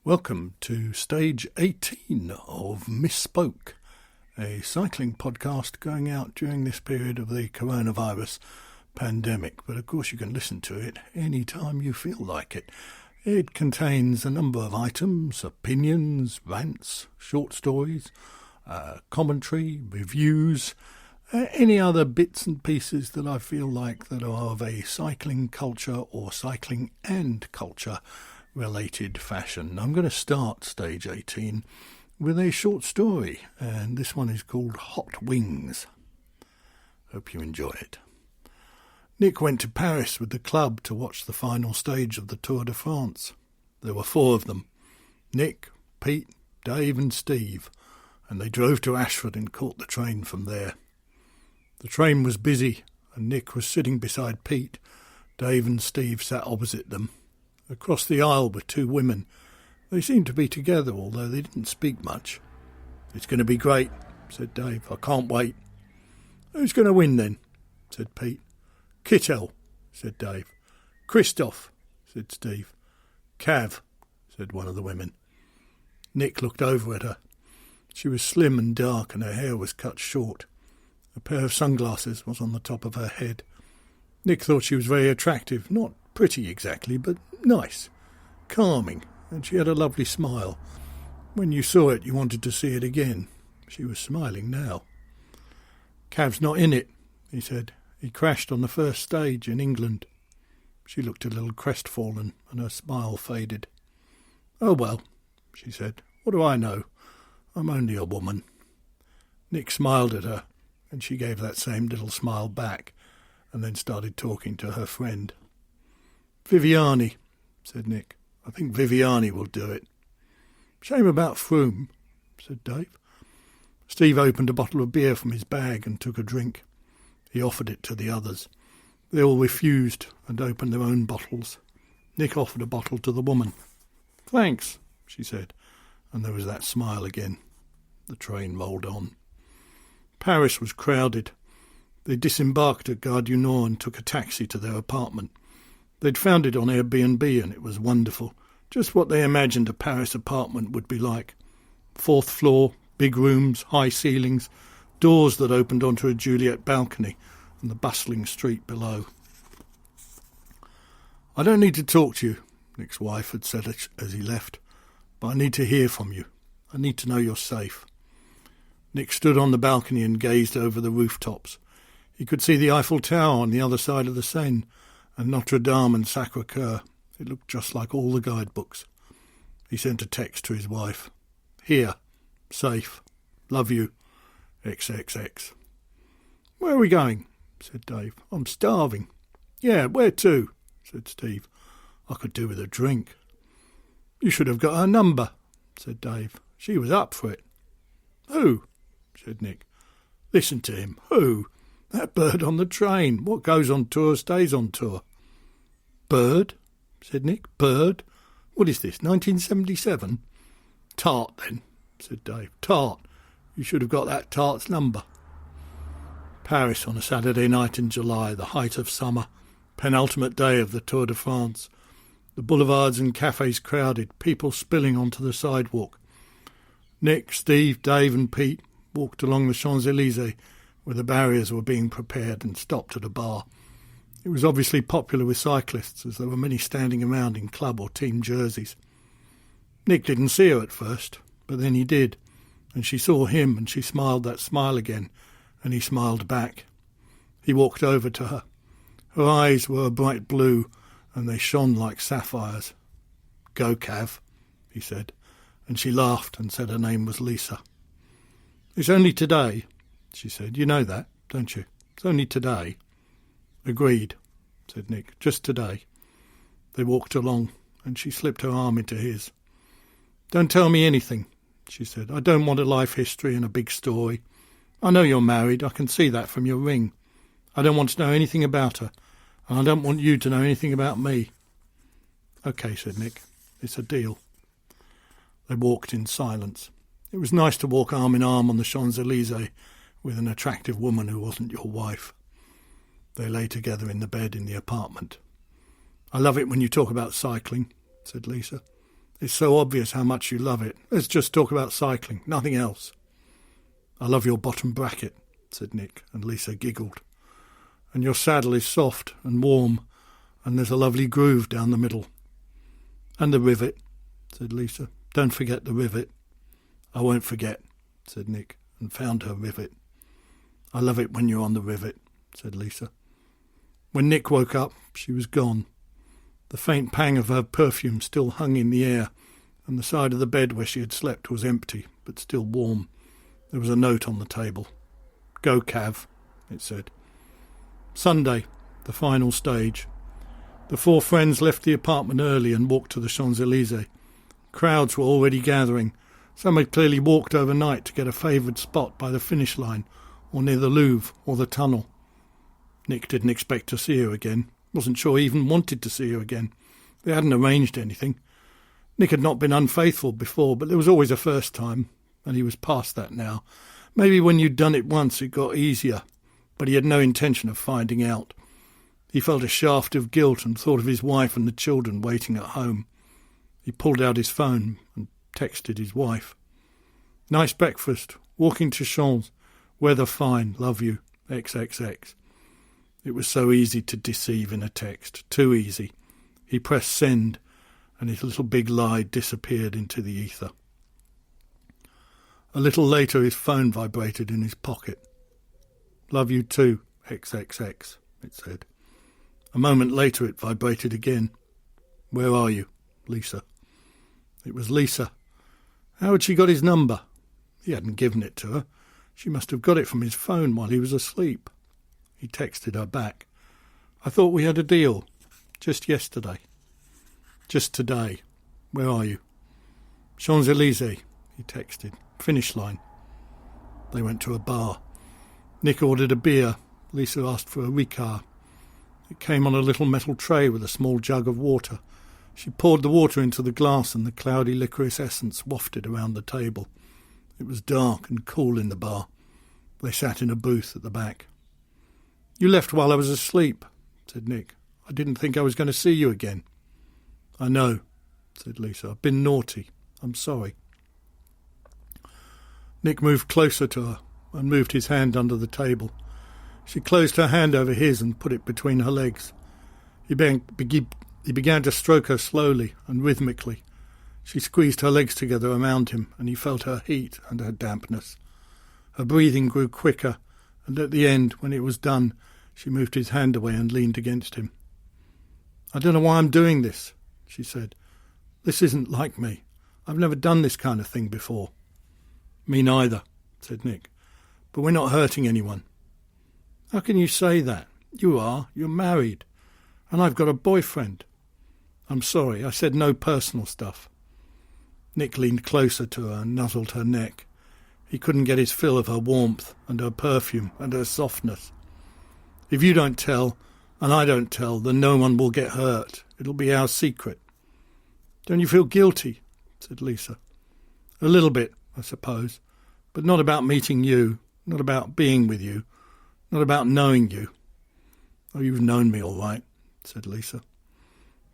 Welcome to stage 18 of Misspoke, a cycling podcast going out during this period of the coronavirus pandemic. But of course you can listen to it any time you feel like it. It contains a number of items, opinions, rants, short stories, commentary, reviews, any other bits and pieces that I feel like that are of a cycling culture or cycling and culture related fashion. I'm going to start stage 18 with a short story, and this one is called Hot Wings. Hope you enjoy it. Nick went to Paris with the club to watch the final stage of the Tour de France. There were 4 of them: Nick, Pete, Dave and Steve, and they drove to Ashford and caught the train from there. The train was busy, and Nick was sitting beside Pete. Dave and Steve sat opposite them. Across the aisle were 2 women. They seemed to be together, although they didn't speak much. "It's going to be great," said Dave. "I can't wait." "Who's going to win then?" said Pete. "Kittel," said Dave. "Christoph," said Steve. "Cav," said one of the women. Nick looked over at her. She was slim and dark, and her hair was cut short. A pair of sunglasses was on the top of her head. Nick thought she was very attractive, not pretty exactly, but nice, calming, and she had a lovely smile. When you saw it, you wanted to see it again. She was smiling now. "Cav's not in it," he said. "He crashed on the first stage in England." She looked a little crestfallen, and her smile faded. "Oh well," she said. "What do I know? I'm only a woman." Nick smiled at her, and she gave that same little smile back, and then started talking to her friend. "Viviani," said Nick. "I think Viviani will do it." "Shame about Froome," said Dave. Steve opened a bottle of beer from his bag and took a drink. He offered it to the others. They all refused and opened their own bottles. Nick offered a bottle to the woman. "Thanks," she said, and there was that smile again. The train rolled on. Paris was crowded. They disembarked at Gare du Nord and took a taxi to their apartment. They'd found it on Airbnb, and it was wonderful. Just what they imagined a Paris apartment would be like. 4th floor, big rooms, high ceilings, doors that opened onto a Juliet balcony and the bustling street below. "I don't need to talk to you," Nick's wife had said as he left, "but I need to hear from you. I need to know you're safe." Nick stood on the balcony and gazed over the rooftops. He could see the Eiffel Tower on the other side of the Seine, and Notre Dame and Sacré-Cœur. It looked just like all the guidebooks. He sent a text to his wife. "Here. Safe. Love you. XXX. "Where are we going?" said Dave. "I'm starving." "Yeah, where to?" said Steve. "I could do with a drink." "You should have got her number," said Dave. "She was up for it." "Who?" said Nick. "Listen to him. Who? That bird on the train. What goes on tour stays on tour." "Bird?" said Nick. "Bird? What is this, 1977? "Tart, then," said Dave. "Tart. You should have got that Tart's number." Paris on a Saturday night in July, the height of summer, penultimate day of the Tour de France. The boulevards and cafes crowded, people spilling onto the sidewalk. Nick, Steve, Dave and Pete walked along the Champs-Élysées, where the barriers were being prepared, and stopped at a bar. It was obviously popular with cyclists, as there were many standing around in club or team jerseys. Nick didn't see her at first, but then he did, and she saw him, and she smiled that smile again, and he smiled back. He walked over to her. Her eyes were a bright blue, and they shone like sapphires. "Go, Cav," he said, and she laughed and said her name was Lisa. "It's only today," she said. "You know that, don't you? It's only today." "Agreed," said Nick. "Just today." They walked along, and she slipped her arm into his. "Don't tell me anything," she said. "I don't want a life history and a big story. I know you're married. I can see that from your ring. I don't want to know anything about her, and I don't want you to know anything about me." "Okay," said Nick. "It's a deal." They walked in silence. It was nice to walk arm in arm on the Champs-Élysées with an attractive woman who wasn't your wife. They lay together in the bed in the apartment. "I love it when you talk about cycling," said Lisa. It's so obvious how much you love it. Let's just talk about cycling, nothing else. I love your bottom bracket, said Nick, and Lisa giggled. And your saddle is soft and warm, and there's a lovely groove down the middle. And the rivet, said Lisa. Don't forget the rivet. I won't forget, said Nick, and found her rivet. I love it when you're on the rivet, said Lisa. When Nick woke up, she was gone. The faint pang of her perfume still hung in the air, and the side of the bed where she had slept was empty, but still warm. There was a note on the table. Go, Cav, it said. Sunday, the final stage. The four friends left the apartment early and walked to the Champs-Élysées. Crowds were already gathering. Some had clearly walked overnight to get a favoured spot by the finish line, or near the Louvre or the tunnel. Nick didn't expect to see her again. Wasn't sure he even wanted to see her again. They hadn't arranged anything. Nick had not been unfaithful before, but there was always a first time, and he was past that now. Maybe when you'd done it once it got easier, but he had no intention of finding out. He felt a shaft of guilt and thought of his wife and the children waiting at home. He pulled out his phone and texted his wife. Nice breakfast. Walking to Champs. Weather fine. Love you. XXX. It was so easy to deceive in a text. Too easy. He pressed send, and his little big lie disappeared into the ether. A little later his phone vibrated in his pocket. Love you too, XXX, it said. A moment later it vibrated again. Where are you? Lisa. It was Lisa. How had she got his number? He hadn't given it to her. She must have got it from his phone while he was asleep. He texted her back. I thought we had a deal. Just yesterday. Just today. Where are you? Champs-Élysées, he texted. Finish line. They went to a bar. Nick ordered a beer. Lisa asked for a Ricard. It came on a little metal tray with a small jug of water. She poured the water into the glass and the cloudy licorice essence wafted around the table. It was dark and cool in the bar. They sat in a booth at the back. You left while I was asleep, said Nick. I didn't think I was going to see you again. I know, said Lisa. I've been naughty. I'm sorry. Nick moved closer to her and moved his hand under the table. She closed her hand over his and put it between her legs. He began to stroke her slowly and rhythmically. She squeezed her legs together around him, and he felt her heat and her dampness. Her breathing grew quicker, and at the end, when it was done, she moved his hand away and leaned against him. I don't know why I'm doing this, she said. This isn't like me. I've never done this kind of thing before. Me neither, said Nick. But we're not hurting anyone. How can you say that? You are. You're married. And I've got a boyfriend. I'm sorry, I said no personal stuff. Nick leaned closer to her and nuzzled her neck. He couldn't get his fill of her warmth and her perfume and her softness. If you don't tell, and I don't tell, then no one will get hurt. It'll be our secret. Don't you feel guilty? Said Lisa. A little bit, I suppose, but not about meeting you, not about being with you, not about knowing you. Oh, you've known me all right, said Lisa.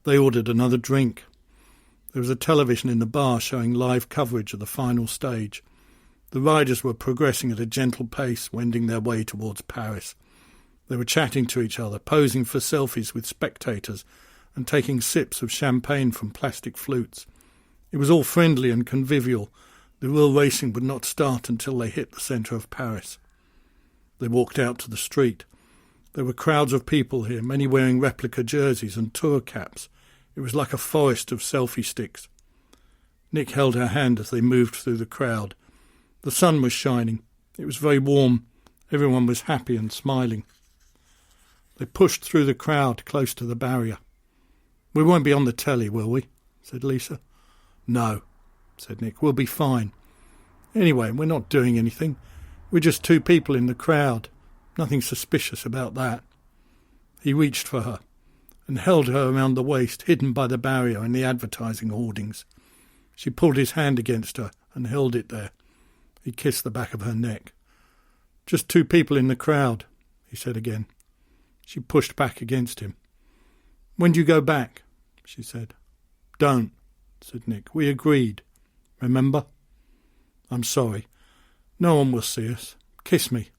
They ordered another drink. There was a television in the bar showing live coverage of the final stage. The riders were progressing at a gentle pace, wending their way towards Paris. They were chatting to each other, posing for selfies with spectators, and taking sips of champagne from plastic flutes. It was all friendly and convivial. The real racing would not start until they hit the centre of Paris. They walked out to the street. There were crowds of people here, many wearing replica jerseys and tour caps. It was like a forest of selfie sticks. Nick held her hand as they moved through the crowd. The sun was shining. It was very warm. Everyone was happy and smiling. They pushed through the crowd close to the barrier. We won't be on the telly, will we? Said Lisa. No, said Nick. We'll be fine. Anyway, we're not doing anything. We're just two people in the crowd. Nothing suspicious about that. He reached for her and held her around the waist, hidden by the barrier and the advertising hoardings. She pulled his hand against her and held it there. He kissed the back of her neck. Just two people in the crowd, he said again. She pushed back against him. When do you go back? She said. Don't, said Nick. "We agreed. Remember? I'm sorry. No one will see us. Kiss me."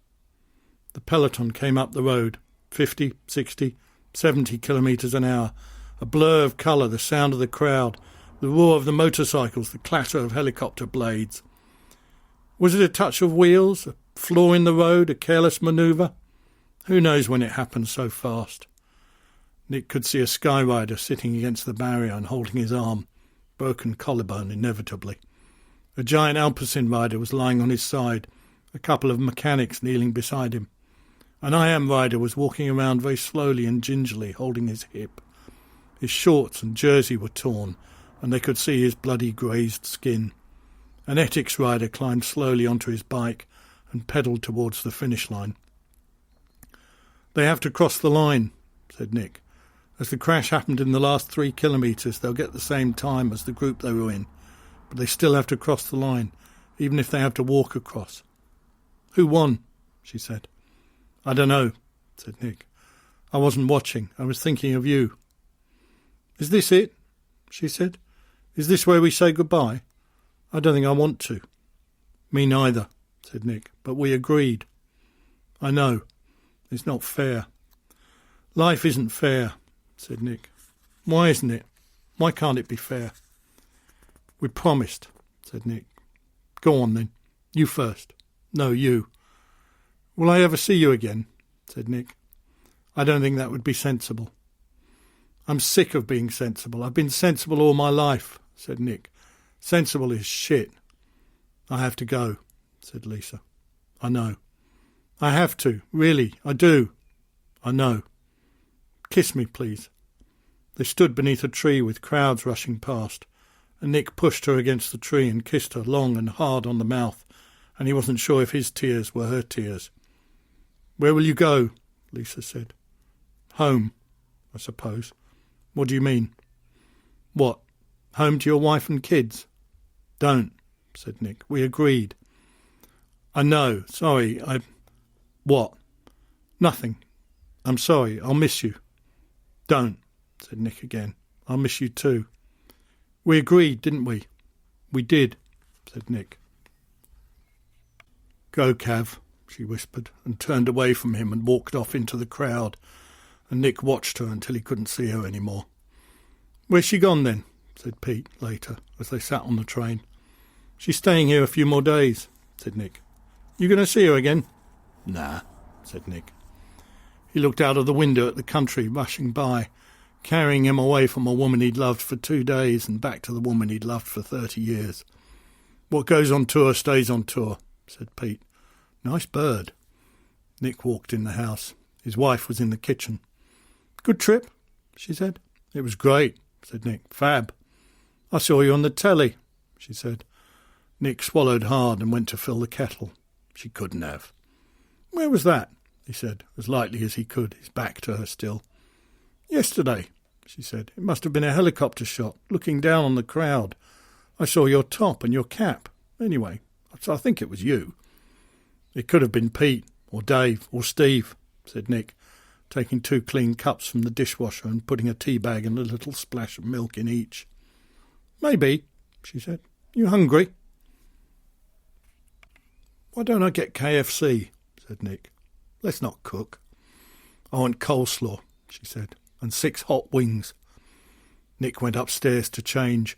The peloton came up the road, 50, 60, 70 kilometres an hour. A blur of colour, the sound of the crowd, the roar of the motorcycles, the clatter of helicopter blades. Was it a touch of wheels, a flaw in the road, a careless manoeuvre? Who knows when it happened so fast? Nick could see a skyrider sitting against the barrier and holding his arm, broken collarbone inevitably. A giant Alpecin rider was lying on his side, a couple of mechanics kneeling beside him. An IAM rider was walking around very slowly and gingerly, holding his hip. His shorts and jersey were torn, and they could see his bloody grazed skin. An Ethics rider climbed slowly onto his bike and pedalled towards the finish line. "They have to cross the line," said Nick. "As the crash happened in the last 3 kilometres, they'll get the same time as the group they were in, but they still have to cross the line, even if they have to walk across." "Who won?" she said. "I don't know," said Nick. "I wasn't watching. I was thinking of you." "Is this it?" she said. "Is this where we say goodbye? I don't think I want to." "Me neither," said Nick, "but we agreed." "I know. It's not fair." "Life isn't fair," said Nick. "Why isn't it? Why can't it be fair?" "We promised," said Nick. "Go on then. You first." "No, you." "Will I ever see you again?" said Nick. "I don't think that would be sensible." "I'm sick of being sensible. I've been sensible all my life," said Nick. "Sensible is shit." "I have to go," said Lisa. "I know." "I have to. Really, I do." "I know." "Kiss me, please." They stood beneath a tree with crowds rushing past, and Nick pushed her against the tree and kissed her long and hard on the mouth, and he wasn't sure if his tears were her tears. "Where will you go?" Lisa said. "Home, I suppose." "What do you mean?" "What? Home to your wife and kids?" "Don't," said Nick. "We agreed." "I know. Sorry, What?" "Nothing. I'm sorry. I'll miss you." "Don't," said Nick again. "I'll miss you too." "We agreed, didn't we?" "We did," said Nick. "Go, Cav," she whispered, and turned away from him and walked off into the crowd, and Nick watched her until he couldn't see her any more. "Where's she gone then?" said Pete later, as they sat on the train. "She's staying here a few more days," said Nick. "You going to see her again?" "Nah," said Nick. He looked out of the window at the country rushing by, carrying him away from a woman he'd loved for 2 days and back to the woman he'd loved for 30 years. "What goes on tour stays on tour," said Pete. "Nice bird." Nick walked in the house. His wife was in the kitchen. "Good trip?" she said. "It was great," said Nick. "Fab." "I saw you on the telly," she said. Nick swallowed hard and went to fill the kettle. She couldn't have. "Where was that?" he said, as lightly as he could, his back to her still. "Yesterday," she said. "It must have been a helicopter shot, looking down on the crowd. I saw your top and your cap. Anyway, I think it was you." "It could have been Pete, or Dave, or Steve," said Nick, taking 2 clean cups from the dishwasher and putting a tea bag and a little splash of milk in each. "Maybe," she said. "You hungry?" "Why don't I get KFC?" said Nick. "Let's not cook." "I want coleslaw," she said, "and 6 hot wings." Nick went upstairs to change.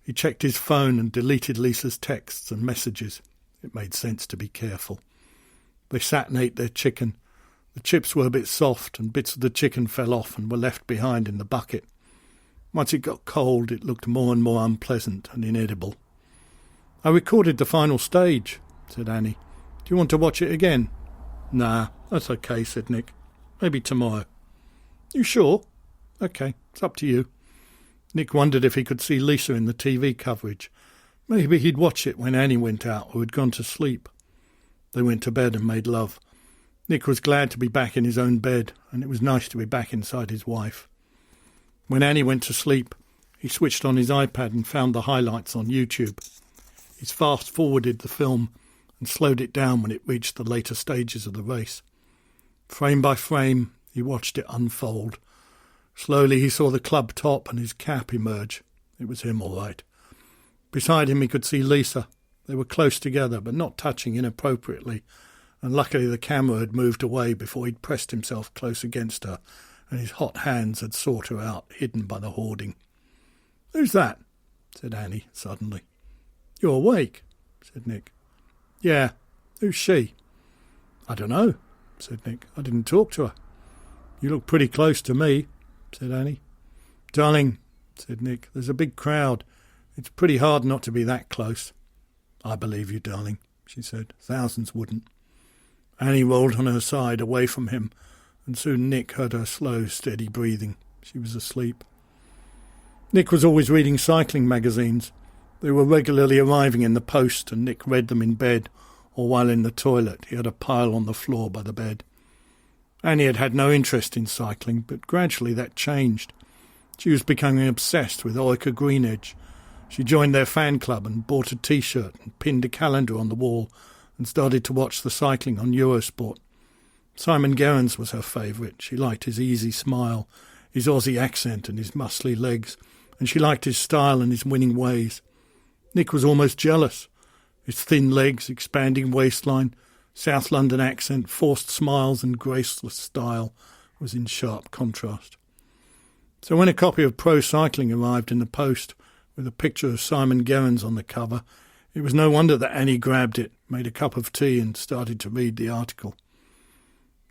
He checked his phone and deleted Lisa's texts and messages. It made sense to be careful. They sat and ate their chicken. The chips were a bit soft, and bits of the chicken fell off and were left behind in the bucket. Once it got cold, it looked more and more unpleasant and inedible. "I recorded the final stage," said Annie. "Do you want to watch it again?" "Nah, that's okay," said Nick. "Maybe tomorrow." "You sure?" "Okay, it's up to you." Nick wondered if he could see Lisa in the TV coverage. Maybe he'd watch it when Annie went out or had gone to sleep. They went to bed and made love. Nick was glad to be back in his own bed, and it was nice to be back inside his wife. When Annie went to sleep, he switched on his iPad and found the highlights on YouTube. He fast-forwarded the film and slowed it down when it reached the later stages of the race. Frame by frame, he watched it unfold. Slowly he saw the club top and his cap emerge, It was him, all right. Beside him he could see Lisa. They were close together, but not touching inappropriately, and luckily the camera had moved away before he'd pressed himself close against her, and his hot hands had sought her out, hidden by the hoarding. "Who's that?" said Annie suddenly. "You're awake," said Nick. "Yeah. Who's she?" "I don't know," said Nick. "I didn't talk to her." "You look pretty close to me," said Annie. "Darling," said Nick, "there's a big crowd. It's pretty hard not to be that close." "I believe you, darling," she said. "Thousands wouldn't." Annie rolled on her side away from him, and soon Nick heard her slow, steady breathing. She was asleep. Nick was always reading cycling magazines. They were regularly arriving in the post, and Nick read them in bed, or while in the toilet. He had a pile on the floor by the bed. Annie had had no interest in cycling, but gradually that changed. She was becoming obsessed with Orica Greenedge. She joined their fan club and bought a T-shirt and pinned a calendar on the wall and started to watch the cycling on Eurosport. Simon Gerrans was her favourite. She liked his easy smile, his Aussie accent and his muscly legs, and she liked his style and his winning ways. Nick was almost jealous. His thin legs, expanding waistline, South London accent, forced smiles and graceless style was in sharp contrast. So when a copy of Pro Cycling arrived in the post with a picture of Simon Gerrans on the cover, it was no wonder that Annie grabbed it, made a cup of tea and started to read the article.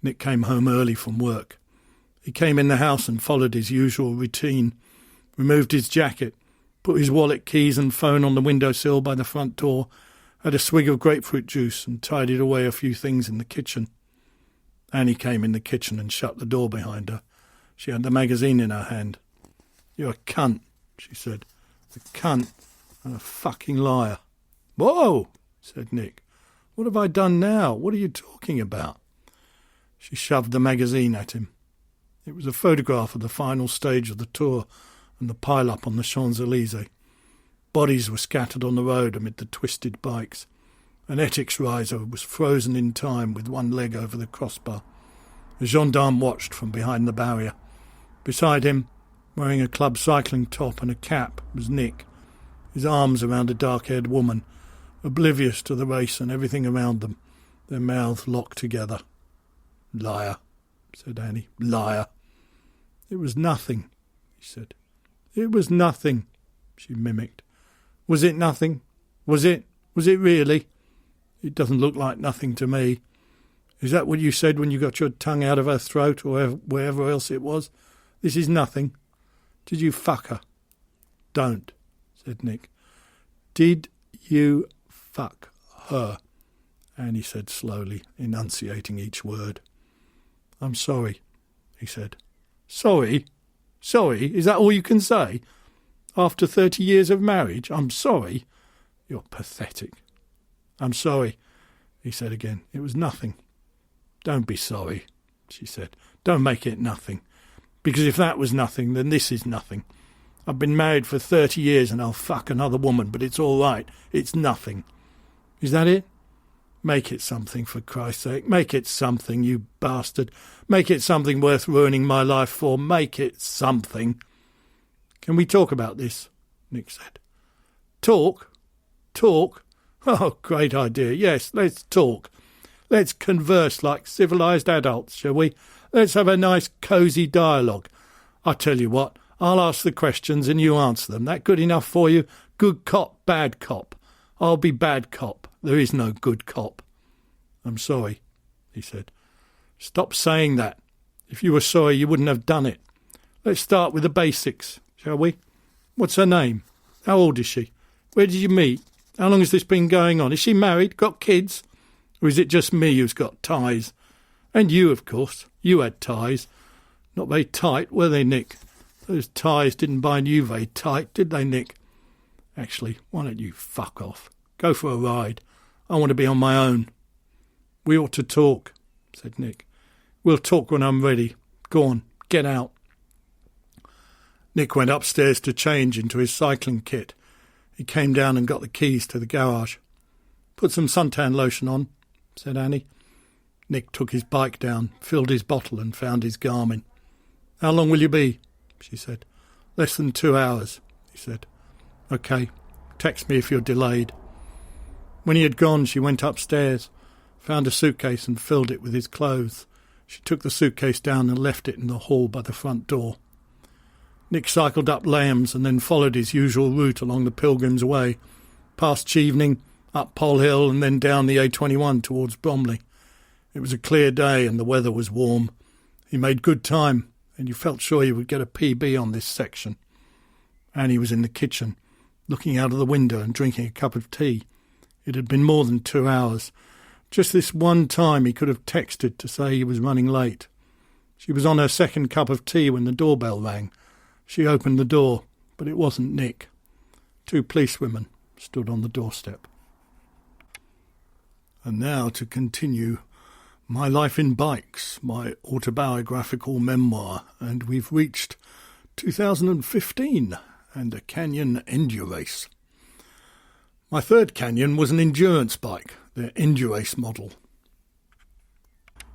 Nick came home early from work. He came in the house and followed his usual routine, removed his jacket, put his wallet, keys and phone on the windowsill by the front door, had a swig of grapefruit juice and tidied away a few things in the kitchen. Annie came in the kitchen and shut the door behind her. She had the magazine in her hand. "You're a cunt," she said. "A cunt and a fucking liar." "Whoa," said Nick. "What have I done now? What are you talking about?" She shoved the magazine at him. It was a photograph of the final stage of the tour and the pile-up on the Champs-Élysées. Bodies were scattered on the road amid the twisted bikes. An Ethics riser was frozen in time with one leg over the crossbar. A gendarme watched from behind the barrier. Beside him, wearing a club cycling top and a cap, was Nick, his arms around a dark-haired woman, oblivious to the race and everything around them, their mouths locked together. "Liar," said Annie. "Liar." "It was nothing," he said. "It was nothing," she mimicked. "Was it nothing? Was it? Was it really? It doesn't look like nothing to me. Is that what you said when you got your tongue out of her throat or wherever else it was? This is nothing. Did you fuck her?" "Don't," said Nick. "Did you fuck her?" Annie said slowly, enunciating each word. "I'm sorry," he said. "Sorry? Sorry? Is that all you can say? After 30 years of marriage, I'm sorry? You're pathetic." "I'm sorry," he said again. "It was nothing." "Don't be sorry," she said. "Don't make it nothing. Because if that was nothing, then this is nothing. I've been married for 30 years and I'll fuck another woman, but it's all right. It's nothing. Is that it? Make it something, for Christ's sake. Make it something, you bastard. Make it something worth ruining my life for. Make it something." "Can we talk about this?" Nick said. "Talk? Talk? Oh, great idea. Yes, let's talk. Let's converse like civilised adults, shall we? Let's have a nice, cosy dialogue. I tell you what, I'll ask the questions and you answer them. That good enough for you? Good cop, bad cop. I'll be bad cop. There is no good cop." "I'm sorry," he said. "Stop saying that. If you were sorry, you wouldn't have done it. Let's start with the basics, shall we? What's her name? How old is she? Where did you meet? How long has this been going on? Is she married? Got kids? Or is it just me who's got ties? And you, of course. You had ties. Not very tight, were they, Nick? Those ties didn't bind you very tight, did they, Nick? Actually, why don't you fuck off? Go for a ride. I want to be on my own." "We ought to talk," said Nick. "We'll talk when I'm ready. Go on, get out." Nick went upstairs to change into his cycling kit. He came down and got the keys to the garage. "Put some suntan lotion on," said Annie. Nick took his bike down, filled his bottle and found his Garmin. "How long will you be?" she said. "Less than 2 hours," he said. OK, text me if you're delayed. When he had gone, she went upstairs, found a suitcase and filled it with his clothes. She took the suitcase down and left it in the hall by the front door. Nick cycled up Lambs and then followed his usual route along the Pilgrim's Way, past Chevening, up Pole Hill and then down the A21 towards Bromley. It was a clear day and the weather was warm. He made good time, and you felt sure he would get a PB on this section. Annie was in the kitchen, looking out of the window and drinking a cup of tea. It had been more than 2 hours. Just this one time he could have texted to say he was running late. She was on her second cup of tea when the doorbell rang. She opened the door, but it wasn't Nick. 2 policewomen stood on the doorstep. And now to continue My Life in Bikes, my autobiographical memoir, and we've reached 2015 and a Canyon Endurace. My third Canyon was an endurance bike, the Endurace model.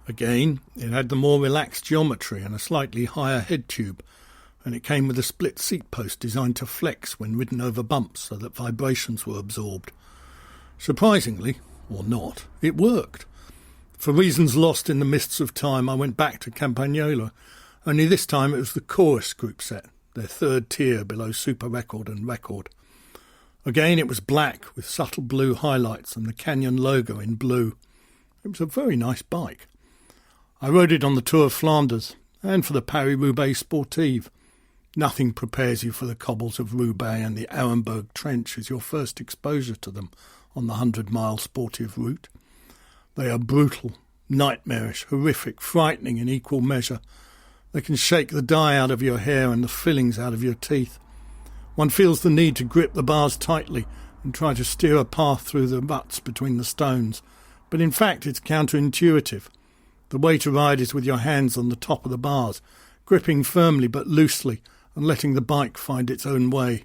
Again, it had the more relaxed geometry and a slightly higher head tube, and it came with a split seat post designed to flex when ridden over bumps so that vibrations were absorbed. Surprisingly, or not, it worked. For reasons lost in the mists of time, I went back to Campagnola, only this time it was the Chorus group set, their third tier below Super Record and Record. Again it was black with subtle blue highlights and the Canyon logo in blue. It was a very nice bike. I rode it on the Tour of Flanders and for the Paris-Roubaix Sportive. Nothing prepares you for the cobbles of Roubaix, and the Arenberg Trench is your first exposure to them on the 100-mile sportive route. They are brutal, nightmarish, horrific, frightening in equal measure. They can shake the dye out of your hair and the fillings out of your teeth. One feels the need to grip the bars tightly and try to steer a path through the ruts between the stones, but in fact it's counterintuitive. The way to ride is with your hands on the top of the bars, gripping firmly but loosely and letting the bike find its own way.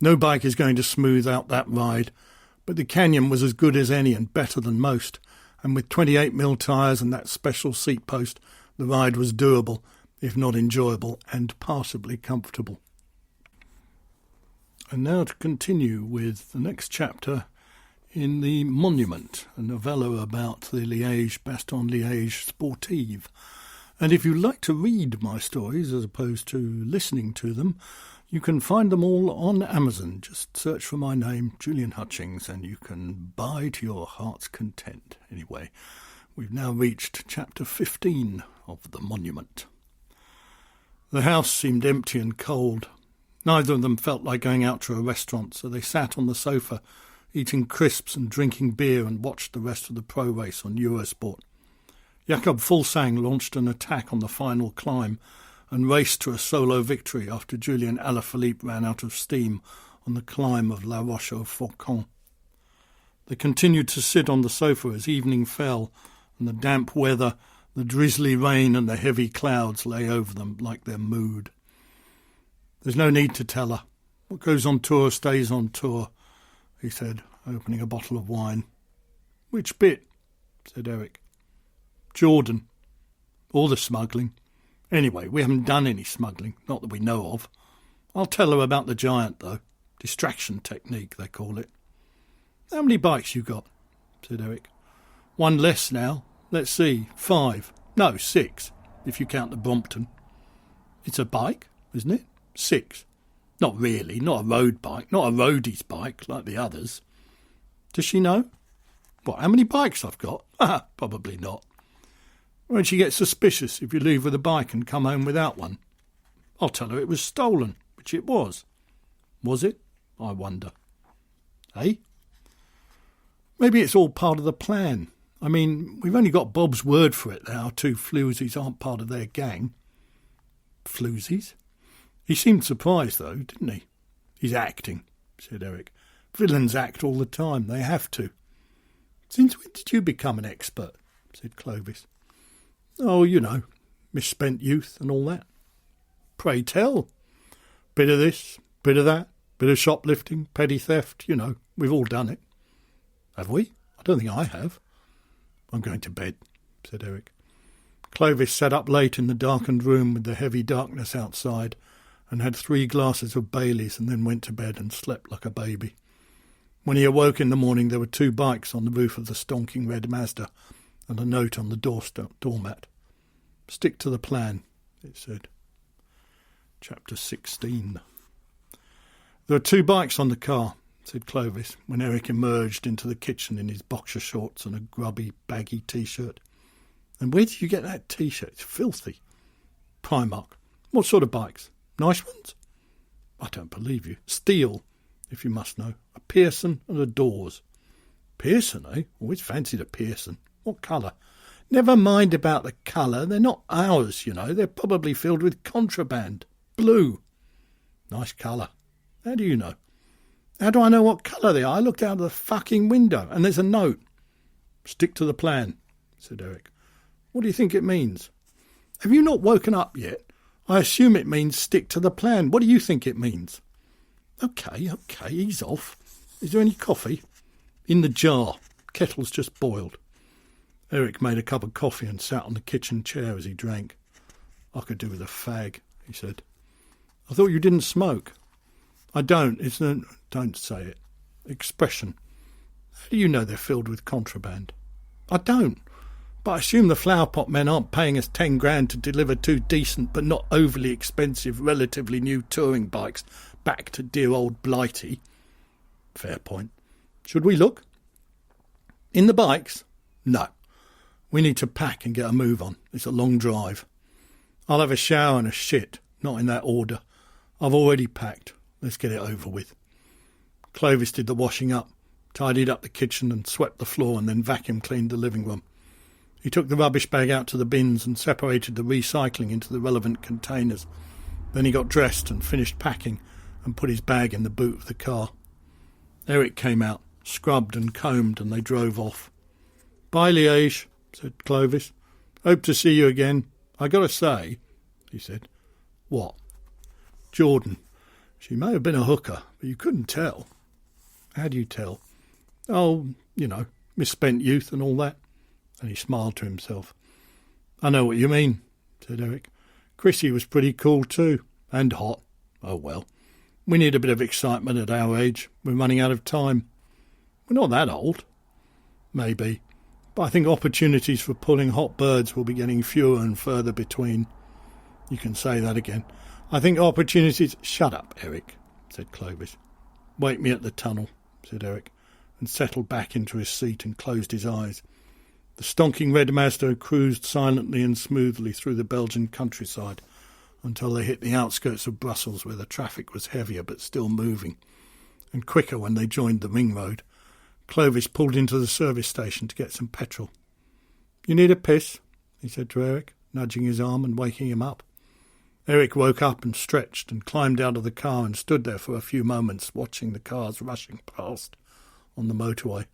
No bike is going to smooth out that ride, but the Canyon was as good as any and better than most, and with 28mm tyres and that special seat post, the ride was doable, if not enjoyable, and passably comfortable. And now to continue with the next chapter in The Monument, a novella about the Bastogne sportive. And if you like to read my stories as opposed to listening to them, you can find them all on Amazon. Just search for my name, Julian Hutchings, and you can buy to your heart's content. Anyway, we've now reached chapter 15 of The Monument. The house seemed empty and cold. Neither of them felt like going out to a restaurant, so they sat on the sofa, eating crisps and drinking beer, and watched the rest of the pro race on Eurosport. Jakob Fuglsang launched an attack on the final climb and raced to a solo victory after Julien Alaphilippe ran out of steam on the climb of La Roche-au-Faucon. They continued to sit on the sofa as evening fell, and the damp weather, the drizzly rain and the heavy clouds lay over them like their mood. "There's no need to tell her. What goes on tour stays on tour," he said, opening a bottle of wine. "Which bit?" said Eric. "Jordan. All the smuggling. Anyway, we haven't done any smuggling, not that we know of. I'll tell her about the giant, though. Distraction technique, they call it." "How many bikes you got?" said Eric. "One less now. Let's see, 5. No, 6, if you count the Brompton." "It's a bike, isn't it?" 6. "Not really, not a road bike, not a roadie's bike like the others." "Does she know?" "What, how many bikes I've got?" "Probably not." "Won't she get suspicious if you leave with a bike and come home without one?" "I'll tell her it was stolen, which it was." "Was it? I wonder." "Eh?" "Maybe it's all part of the plan. I mean, we've only got Bob's word for it that our 2 floozies aren't part of their gang." "Floozies?" He seemed surprised, though, didn't he? "He's acting," said Eric. "Villains act all the time. They have to." "Since when did you become an expert?" said Clovis. "Oh, you know, misspent youth and all that." "Pray tell." "Bit of this, bit of that, bit of shoplifting, petty theft, you know, we've all done it." "Have we? I don't think I have." "I'm going to bed," said Eric. Clovis sat up late in the darkened room with the heavy darkness outside and had 3 glasses of Baileys and then went to bed and slept like a baby. When he awoke in the morning, there were 2 bikes on the roof of the stonking red Mazda and a note on the doormat. "Stick to the plan," it said. Chapter 16. "There are 2 bikes on the car," said Clovis, when Eric emerged into the kitchen in his boxer shorts and a grubby, baggy T-shirt. "And where did you get that T-shirt? It's filthy." "Primark." "What sort of bikes? Nice ones?" "I don't believe you." "Steel, if you must know. A Pearson and a Dawes." "Pearson, eh? Always fancied a Pearson. What colour?" "Never mind about the colour. They're not ours, you know. They're probably filled with contraband. Blue." "Nice colour. How do you know?" "How do I know what colour they are? I looked out of the fucking window and there's a note." "Stick to the plan," said Eric. "What do you think it means?" "Have you not woken up yet? I assume it means stick to the plan. What do you think it means?" Okay, ease off. Is there any coffee?" "In the jar. Kettle's just boiled." Eric made a cup of coffee and sat on the kitchen chair as he drank. "I could do with a fag," he said. "I thought you didn't smoke." "I don't. It's a... don't say it. Expression. How do you know they're filled with contraband?" "I don't. But I assume the flower pot men aren't paying us 10 grand to deliver 2 decent but not overly expensive, relatively new touring bikes back to dear old Blighty." "Fair point. Should we look?" "In the bikes? No. We need to pack and get a move on. It's a long drive." "I'll have a shower and a shit. Not in that order. I've already packed. Let's get it over with." Clovis did the washing up, tidied up the kitchen and swept the floor and then vacuum cleaned the living room. He took the rubbish bag out to the bins and separated the recycling into the relevant containers. Then he got dressed and finished packing and put his bag in the boot of the car. Eric came out, scrubbed and combed, and they drove off. "Bye, Liege," said Clovis. "Hope to see you again. I got to say," he said. "What?" "Jordan. She may have been a hooker, but you couldn't tell." "How do you tell?" "Oh, you know, misspent youth and all that." And he smiled to himself. "I know what you mean," said Eric. "Chrissy was pretty cool too, and hot. Oh well, we need a bit of excitement at our age. We're running out of time." "We're not that old." "Maybe, but I think opportunities for pulling hot birds will be getting fewer and further between." "You can say that again." "I think opportunities—" "Shut up, Eric," said Clovis. "Wake me at the tunnel," said Eric, and settled back into his seat and closed his eyes. The stonking red Mazda cruised silently and smoothly through the Belgian countryside until they hit the outskirts of Brussels, where the traffic was heavier but still moving, and quicker when they joined the ring road. Clovis pulled into the service station to get some petrol. "You need a piss?" he said to Eric, nudging his arm and waking him up. Eric woke up and stretched and climbed out of the car and stood there for a few moments watching the cars rushing past on the motorway.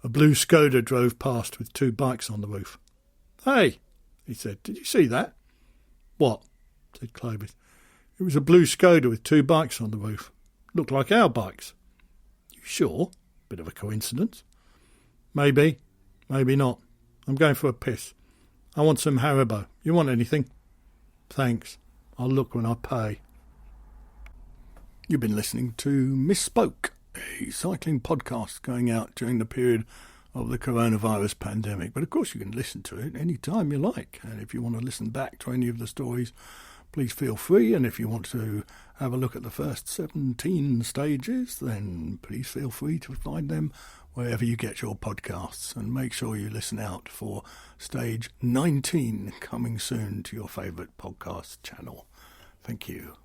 A blue Skoda drove past with 2 bikes on the roof. "Hey," he said, "did you see that?" "What?" said Clovis. "It was a blue Skoda with 2 bikes on the roof. Looked like our bikes." "You sure? Bit of a coincidence." "Maybe, maybe not. I'm going for a piss. I want some Haribo. You want anything?" "Thanks. I'll look when I pay." You've been listening to Misspoke, a cycling podcast going out during the period of the coronavirus pandemic. But of course you can listen to it any time you like. And if you want to listen back to any of the stories, please feel free. And if you want to have a look at the first 17 stages, then please feel free to find them wherever you get your podcasts. And make sure you listen out for stage 19 coming soon to your favourite podcast channel. Thank you.